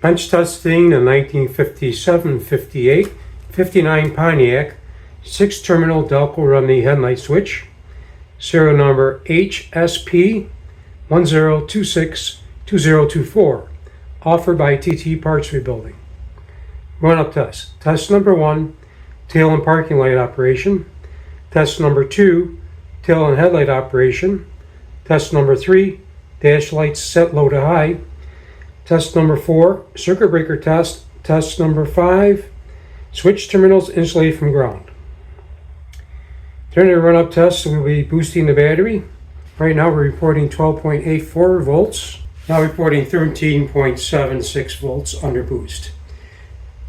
Bench testing a 1957, 58, 59 Pontiac 6-terminal Delco-Rumney headlight switch, serial number HSP 10262024, offered by TT Parts Rebuilding. Run-up test. Test number 1, tail and parking light operation. Test number 2, tail and headlight operation. Test number 3, dash lights set low to high. Test number 4, circuit breaker test. Test number 5, switch terminals insulated from ground. During the run-up test, we'll be boosting the battery. Right now we're reporting 12.84 volts. Now reporting 13.76 volts under boost.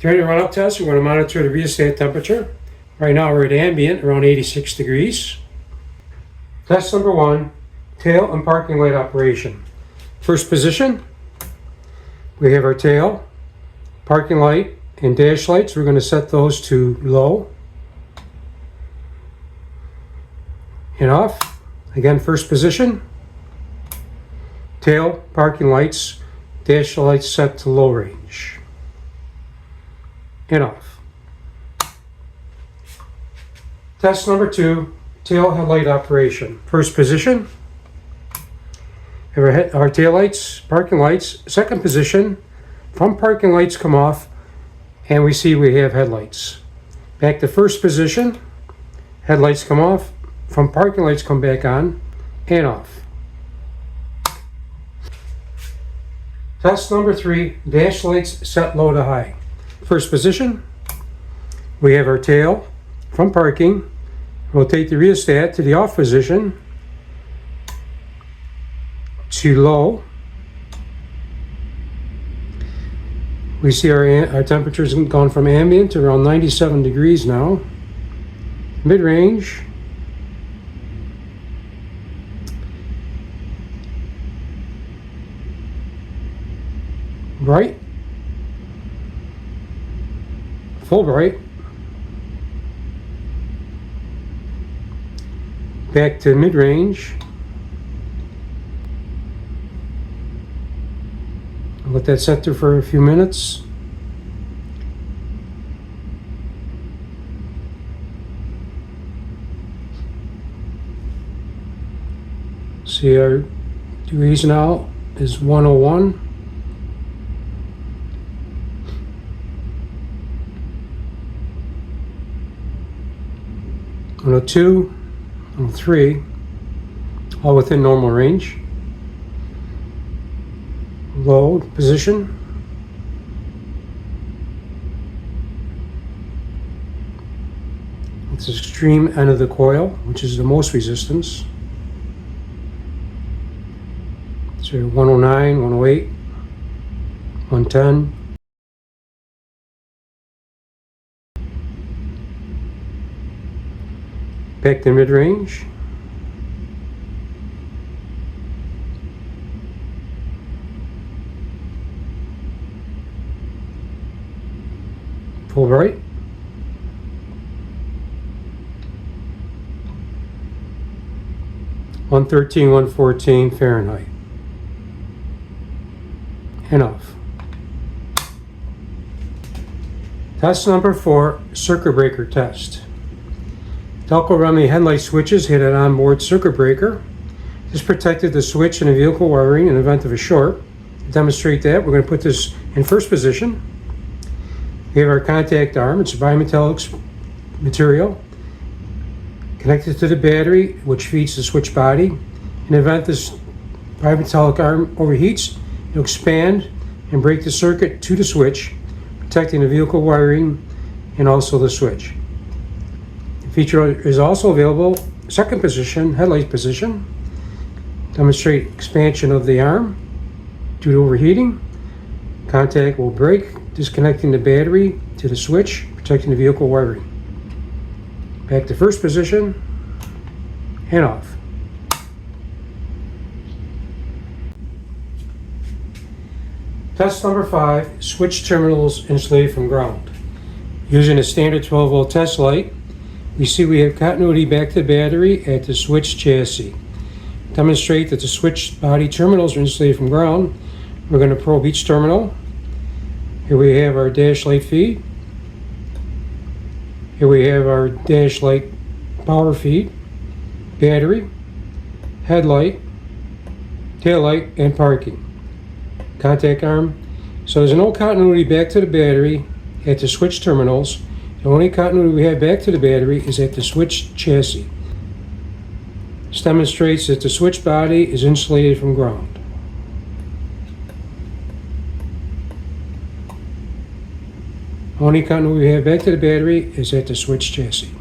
During the run-up test, we're going to monitor the rheostat temperature. Right now we're at ambient, around 86 degrees. Test number 1, tail and parking light operation. First position, we have our tail, parking light, and dash lights. We're going to set those to low and off. Again, first position, tail, parking lights, dash lights set to low range and off. Test number 2, tail headlight operation. First position, our tail lights, parking lights. Second position, from parking lights come off and we see we have headlights. Back to first position, headlights come off, from parking lights come back on and off. Test number 3, dash lights set low to high. First position, we have our tail from parking. Rotate the rheostat to the off position to low. We see our temperature's gone from ambient to around 97 degrees now. Mid-range. Bright. Full bright. Back to mid-range. I'll let that set there for a few minutes. See, our degrees now is 101. 102, 103, all within normal range. Low position. It's the extreme end of the coil, which is the most resistance. So 109, 108, 110. Back to mid-range. Full bright. (113, 114 Fahrenheit). And off. Test number 4, circuit breaker test. Delco-Rumney headlight switches had an onboard circuit breaker. This protected the switch and the vehicle wiring in the event of a short. To demonstrate that, we're going to put this in first position. We have our contact arm. It's a bimetallic material connected to the battery, which feeds the switch body. In the event this bimetallic arm overheats, it'll expand and break the circuit to the switch, protecting the vehicle wiring and also the switch. The feature is also available, second position, headlight position. Demonstrate expansion of the arm due to overheating. Contact will break, disconnecting the battery to the switch, protecting the vehicle wiring. Back to first position and off. Test number 5, switch terminals insulated from ground. Using a standard 12-volt test light, we see we have continuity back to the battery at the switch chassis. Demonstrate that the switch body terminals are insulated from ground. We're going to probe each terminal. Here we have our dash light feed. Here we have our dash light power feed, battery, headlight, tail light, and parking. Contact arm. So there's no continuity back to the battery at the switch terminals. The only continuity we have back to the battery is at the switch chassis. This demonstrates that the switch body is insulated from ground. Only continuity we have back to the battery is at the switch chassis.